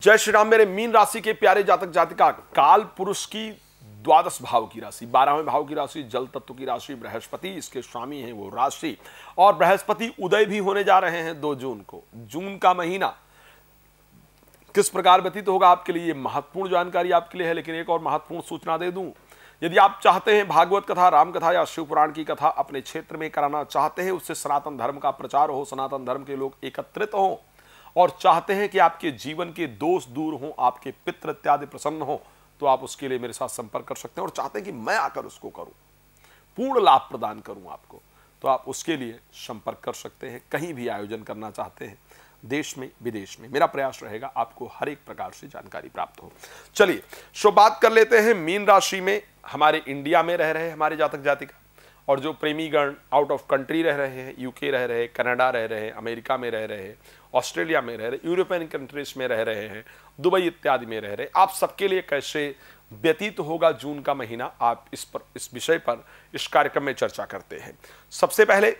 जय श्री राम। मेरे मीन राशि के प्यारे जातक जातिका, काल पुरुष की द्वादश भाव की राशि, 12वें भाव की राशि, जल तत्व की राशि बृहस्पति, इसके स्वामी हैं वो राशि, और बृहस्पति उदय भी होने जा रहे हैं 2 जून को। जून का महीना किस प्रकार व्यतीत होगा आपके लिए, महत्वपूर्ण जानकारी आपके लिए है। लेकिन एक और महत्वपूर्ण सूचना दे दूं, यदि आप चाहते हैं भागवत कथा, राम कथा या शिव पुराण की कथा अपने क्षेत्र में कराना चाहते हैं, उससे सनातन धर्म का प्रचार हो, सनातन धर्म के लोग एकत्रित हों, और चाहते हैं कि आपके जीवन के दोष दूर हों, आपके पितृ इत्यादि प्रसन्न हो, तो आप उसके लिए मेरे साथ संपर्क कर सकते हैं। और चाहते हैं कि मैं आकर उसको करूं, पूर्ण लाभ प्रदान करूं आपको, तो आप उसके लिए संपर्क कर सकते हैं। कहीं भी आयोजन करना चाहते हैं, देश में विदेश में, मेरा प्रयास रहेगा आपको हर एक प्रकार से जानकारी प्राप्त हो। चलिए सो बात कर लेते हैं मीन राशि में हमारे इंडिया में रह रहे हमारे जातक जातिका, और जो प्रेमीगण आउट ऑफ कंट्री रह रहे हैं, यूके रह रहे हैं, कनाडा रह रहे हैं, अमेरिका में रह रहे हैं, ऑस्ट्रेलिया में रह रहे, यूरोपियन कंट्रीज में रह रहे हैं, दुबई इत्यादि में रह रहे, आप सबके लिए कैसे व्यतीत होगा जून का महीना, आप इस विषय पर इस कार्यक्रम में चर्चा करते हैं। सबसे पहले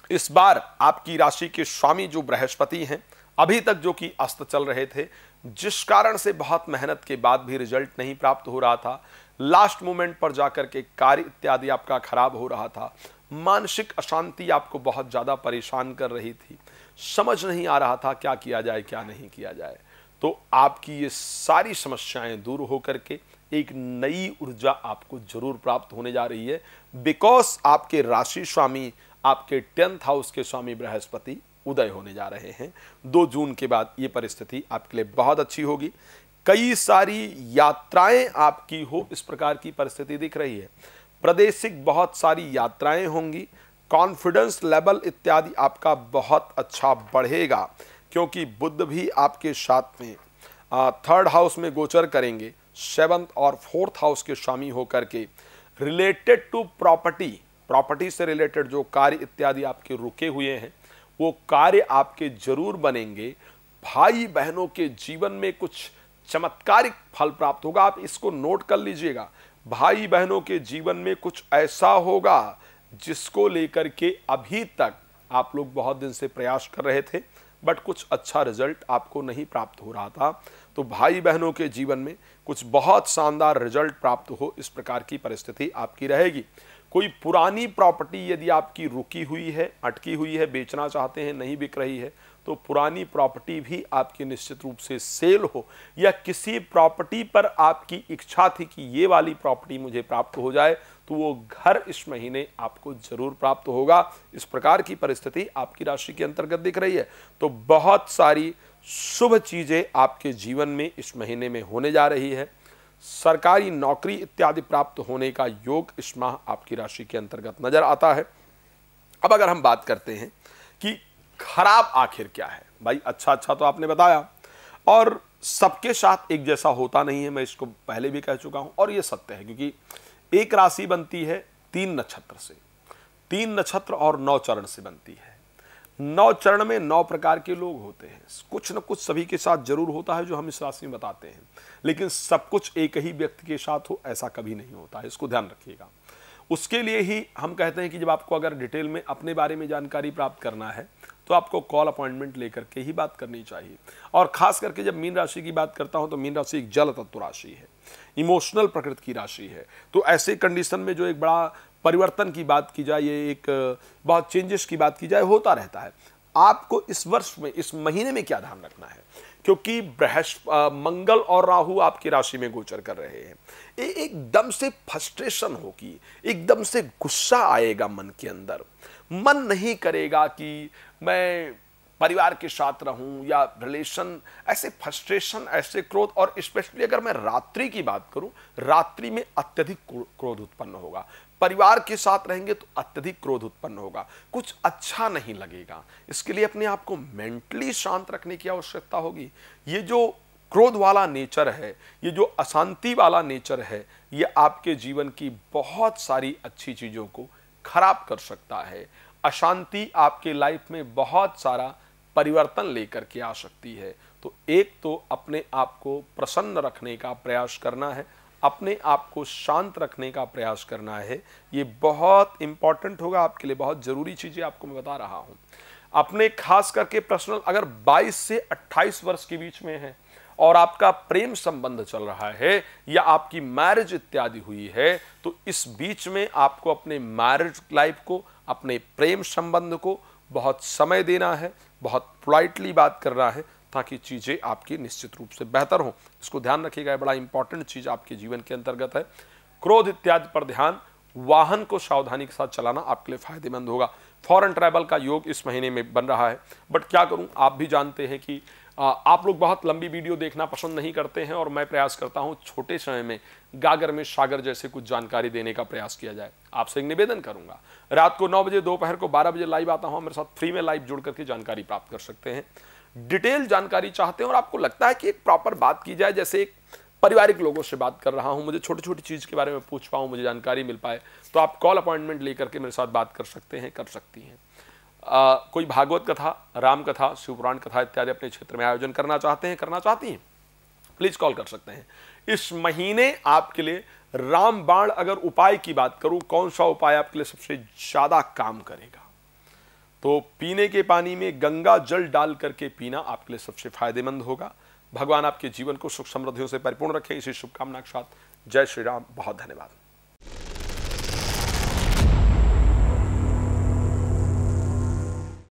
इस बार आपकी राशि के स्वामी जो बृहस्पति हैं, अभी तक जो कि अस्त चल रहे थे, जिस कारण से बहुत मेहनत के बाद भी रिजल्ट नहीं प्राप्त हो रहा था, लास्ट मोमेंट पर जाकर के कार्य इत्यादि आपका खराब हो रहा था, मानसिक अशांति आपको बहुत ज्यादा परेशान कर रही थी, समझ नहीं आ रहा था क्या किया जाए क्या नहीं किया जाए, तो आपकी ये सारी समस्याएं दूर होकर के एक नई ऊर्जा आपको जरूर प्राप्त होने जा रही है। बिकॉज आपके राशि स्वामी, आपके 10th हाउस के स्वामी बृहस्पति उदय होने जा रहे हैं 2 जून के बाद। ये परिस्थिति आपके लिए बहुत अच्छी होगी। कई सारी यात्राएं आपकी हो, इस प्रकार की परिस्थिति दिख रही है। प्रादेशिक बहुत सारी यात्राएं होंगी, कॉन्फिडेंस लेवल इत्यादि आपका बहुत अच्छा बढ़ेगा, क्योंकि बुध भी आपके साथ में 3rd हाउस में गोचर करेंगे, 7th और 4th हाउस के स्वामी होकर के। रिलेटेड टू प्रॉपर्टी से रिलेटेड जो कार्य इत्यादि आपके रुके हुए हैं, वो कार्य आपके जरूर बनेंगे। भाई बहनों के जीवन में कुछ चमत्कारिक फल प्राप्त होगा, आप इसको नोट कर लीजिएगा। भाई बहनों के जीवन में कुछ ऐसा होगा जिसको लेकर के अभी तक आप लोग बहुत दिन से प्रयास कर रहे थे, बट कुछ अच्छा रिजल्ट आपको नहीं प्राप्त हो रहा था। तो भाई बहनों के जीवन में कुछ बहुत शानदार रिजल्ट प्राप्त हो, इस प्रकार की परिस्थिति आपकी रहेगी। कोई पुरानी प्रॉपर्टी यदि आपकी रुकी हुई है, अटकी हुई है, बेचना चाहते हैं, नहीं बिक रही है, तो पुरानी प्रॉपर्टी भी आपकी निश्चित रूप से सेल हो, या किसी प्रॉपर्टी पर आपकी इच्छा थी कि ये वाली प्रॉपर्टी मुझे प्राप्त हो जाए, तो वो घर इस महीने आपको जरूर प्राप्त होगा। इस प्रकार की परिस्थिति आपकी राशि के अंतर्गत दिख रही है। तो बहुत सारी शुभ चीजें आपके जीवन में इस महीने में होने जा रही है। सरकारी नौकरी इत्यादि प्राप्त होने का योग इस माह आपकी राशि के अंतर्गत नजर आता है। अब अगर हम बात करते हैं कि खराब आखिर क्या है, भाई अच्छा तो आपने बताया, और सबके साथ एक जैसा होता नहीं है, मैं इसको पहले भी कह चुका हूं, और ये सत्य है, क्योंकि एक राशि बनती है 3 नक्षत्र से, 3 नक्षत्र और 9 चरण से बनती है। 9 चरण में 9 प्रकार के लोग होते हैं, कुछ न कुछ सभी के साथ जरूर होता है जो हम इस राशि में बताते हैं, लेकिन सब कुछ एक ही व्यक्ति के साथ हो ऐसा कभी नहीं होता है, इसको ध्यान रखिएगा। उसके लिए ही हम कहते हैं कि जब आपको अगर डिटेल में अपने बारे में जानकारी प्राप्त करना है, तो आपको कॉल अपॉइंटमेंट लेकर के ही बात करनी चाहिए। और खास करके जब मीन राशि की बात करता हूं, तो मीन राशि एक जल तत्व राशि है, इमोशनल प्रकृति की राशि है। तो ऐसे कंडीशन में जो एक बड़ा परिवर्तन की बात की जाए, ये एक बहुत चेंजेस की बात की जाए, होता रहता है। आपको इस वर्ष में, इस महीने में क्या ध्यान रखना है, क्योंकि मंगल और राहु आपकी राशि में गोचर कर रहे हैं, एकदम से फ्रस्ट्रेशन होगी, एकदम से गुस्सा आएगा मन के अंदर, मन नहीं करेगा कि मैं परिवार के साथ रहूं या रिलेशन, ऐसे फ्रस्ट्रेशन, ऐसे क्रोध। और स्पेशली अगर मैं रात्रि की बात करूं, रात्रि में अत्यधिक क्रोध उत्पन्न होगा, परिवार के साथ रहेंगे तो अत्यधिक क्रोध उत्पन्न होगा, कुछ अच्छा नहीं लगेगा। इसके लिए अपने आप को मेंटली शांत रखने की आवश्यकता होगी। ये जो क्रोध वाला नेचर है, ये जो अशांति वाला नेचर है, ये आपके जीवन की बहुत सारी अच्छी चीजों को खराब कर सकता है। अशांति आपके लाइफ में बहुत सारा परिवर्तन लेकर के आ सकती है। तो एक तो अपने आप को प्रसन्न रखने का प्रयास करना है, अपने आप को शांत रखने का प्रयास करना है। ये बहुत इंपॉर्टेंट होगा आपके लिए, बहुत जरूरी चीजें आपको मैं बता रहा हूं। अपने खास करके पर्सनल, अगर 22 से 28 वर्ष के बीच में है और आपका प्रेम संबंध चल रहा है या आपकी मैरिज इत्यादि हुई है, तो इस बीच में आपको अपने मैरिज लाइफ को, अपने प्रेम संबंध को बहुत समय देना है, बहुत पोलाइटली बात करना है, ताकि चीज़ें आपकी निश्चित रूप से बेहतर हों। इसको ध्यान रखिएगा, बड़ा इंपॉर्टेंट चीज़ आपके जीवन के अंतर्गत है। क्रोध इत्यादि पर ध्यान, वाहन को सावधानी के साथ चलाना आपके लिए फायदेमंद होगा। फॉरेन ट्रैवल का योग इस महीने में बन रहा है, बट क्या करूं, आप भी जानते हैं कि आप लोग बहुत लंबी वीडियो देखना पसंद नहीं करते हैं, और मैं प्रयास करता हूं छोटे समय में गागर में सागर जैसे कुछ जानकारी देने का प्रयास किया जाए। आपसे एक निवेदन करूंगा, रात को 9 बजे, दोपहर को 12 बजे लाइव आता हूं, मेरे साथ फ्री में लाइव जुड़ करके जानकारी प्राप्त कर सकते हैं। डिटेल जानकारी चाहते हैं और आपको लगता है कि एक प्रॉपर बात की जाए, जैसे एक पारिवारिक लोगों से बात कर रहा हूं, मुझे छोटी छोटी चीज़ के बारे में पूछ पाऊं, मुझे जानकारी मिल पाए, तो आप कॉल अपॉइंटमेंट लेकर के मेरे साथ बात कर सकते हैं, कर सकती हैं। कोई भागवत कथा, राम कथा, शिवपुराण कथा इत्यादि अपने क्षेत्र में आयोजन करना चाहते हैं, करना चाहती हैं, प्लीज कॉल कर सकते हैं। इस महीने आपके लिए रामबाण अगर उपाय की बात करूं, कौन सा उपाय आपके लिए सबसे ज्यादा काम करेगा, तो पीने के पानी में गंगा जल डाल करके पीना आपके लिए सबसे फायदेमंद होगा। भगवान आपके जीवन को सुख समृद्धियों से परिपूर्ण रखें, इसी शुभकामना के साथ जय श्री राम। बहुत धन्यवाद।